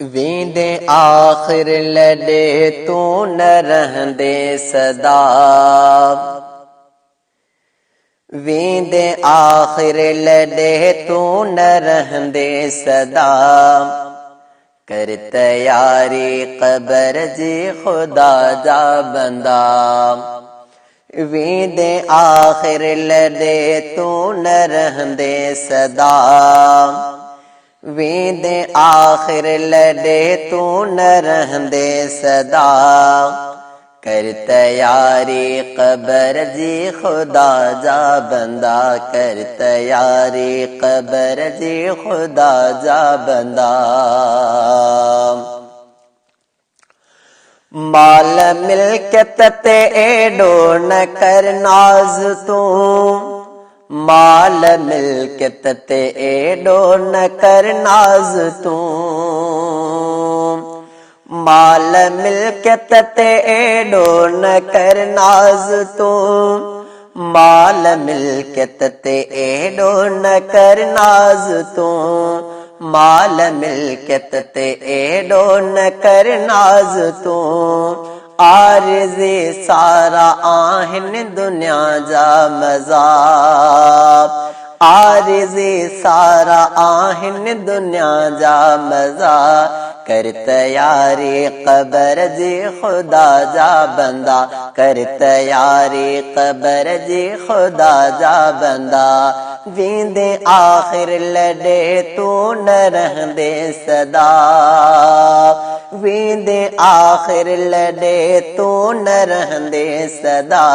वेंदे आखिर लॾे तू न रहंदे सदा। वेंदे आखिर लॾे तू न रहंदे सदा। कर तयारी क़ब्र जी खुदा जा बंदा। वेंदे आखिर लॾे तू न रहंदे सदा। वेंदे आखिर लॾे तू न रहंदे सदा। कर तयारी क़ब्र जी खुदा जा बंदा। कर तयारी क़ब्र जी खुदा जा बंदा। माल मिल्कियत ते एॾो न कर नाज़ तू। माल मिल्कियत ते एॾो न कर नाज़ तू। माल मिल्कियत ते एॾो न कर नाज़ तू। माल मिल्कियत ते एॾो न कर नाज़ तू। माल मिल्कियत ते एॾो न कर नाज़ तू। आरिज़े सारा आहिनि दुनिया जा मज़ा। आरिज़े सारा आहिनि दुनिया जा मज़ा। कर तयारी क़ब्र जी खुदा जा बंदा। कर तयारी क़ब्र जी खुदा जा बंदा। वेंदे आखिर लॾे तू न रहंदे सदा। वेंदे आखिर लॾे तू न रहंदे सदा।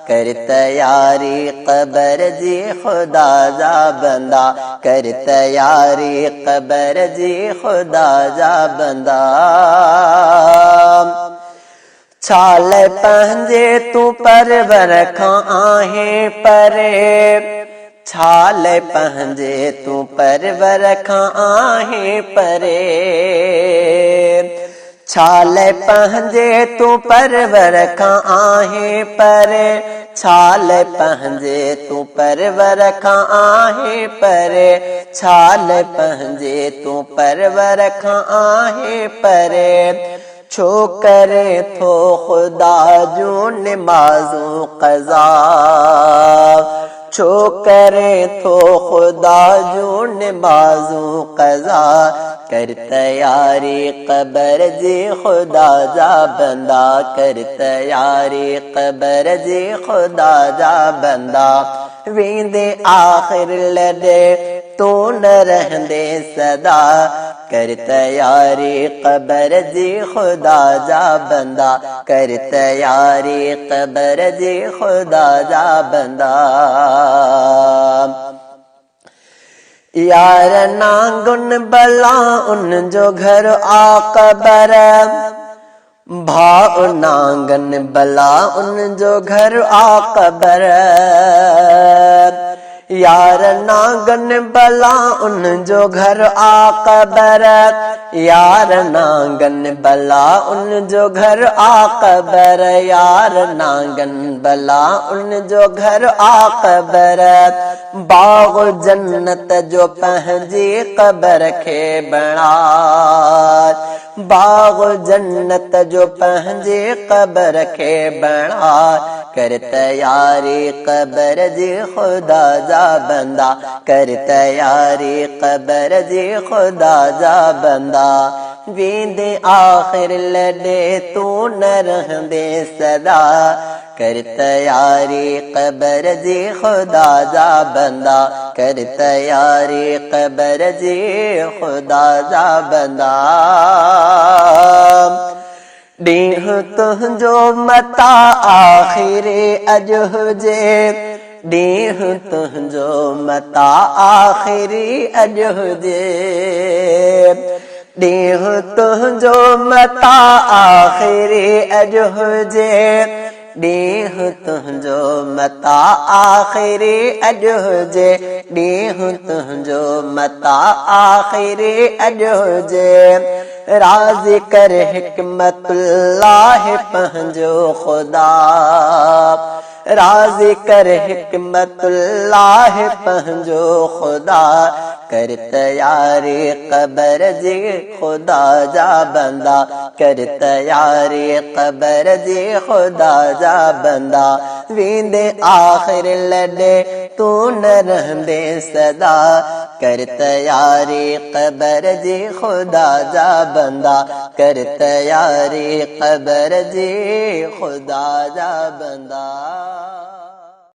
कर तयारी क़ब्र जी खुदा जा बंदा। कर तयारी क़ब्र जी खुदा जा बंदा। छाल पंहिंजे तू परवर खां आहे परे। छाल पंहिंजे तू परवर खां आहे परे। छाल पंहिंजे तू परवर खां आहे परे। छाल पंहिंजे तू परवर खां आहे परे। छाल पंहिंजे तू परवर खां आहे परे। छो करे थो खुदा जूं निमाज़ूं क़ज़ा। छो करे थो खुदा जूं निमाज़ूं क़ज़ा। कर तयारी क़ब्र जी खुदा जा बंदा। कर तयारी क़ब्र जी खुदा जा बंदा। वेंदे आखिर लॾे तू न रहंदे सदा। कर तयारी क़ब्र जी खुदा जा बंदा। कर तयारी क़ब्र जी खुदा जा बंदा। यार नांगुन बला उन जो घर आ क़ब्र। भाउ नांगन बला उन जो घर आ क़ब्र। यार नांगन बला उन जो घर आ क़ब्र। यार नांगन बला उन जो घर आ क़ब्र। यार नांगन बला उन जो घर आ क़ब्र। बाग़ जन्नत जो पंहिंजी क़ब्र खे बणार। बाग़ जन्नत जो पंहिंजी क़ब्र खे बणार। कर तयारी क़ब्र जी खुदा जा बंदा। कर तयारी क़ब्र जी खुदा जा बंदा। वेंदे आखिर लॾे तू न रहंदे सदा। कर तयारी क़ब्र जी खुदा जा बंदा। कर तयारी क़ब्र जी खुदा जा बंदा। ॾींहुं तुंहिंजो मता आख़िरी अॼु हुजे। ॾींहुं तुंहिंजो मता आख़िरी अॼु हुजे। ॾींहुं तुंहिंजो मता आख़िरी अॼु हुजे। ॾींहुं तुंहिंजो मता आख़िरी अॼु हुजे। ॾींहुं तुंहिंजो मता आख़िरी अॼु हुजे। राज़ी कर हिकमतुल्लाह पंहिंजो खुदा। राज़ी कर हिकमतुल्लाह पंहिंजो ख़ुदा कर तयारी क़बर जी ख़ुदा जा बंदा कर तयारी क़बर जी ख़ुदा जा बंदा वेंदे आख़िर लॾे तू न रहंदे सदा कर तयारी क़बर जी ख़ुदा जा बंदा कर तयारी क़बर जी ख़ुदा जा बंदा।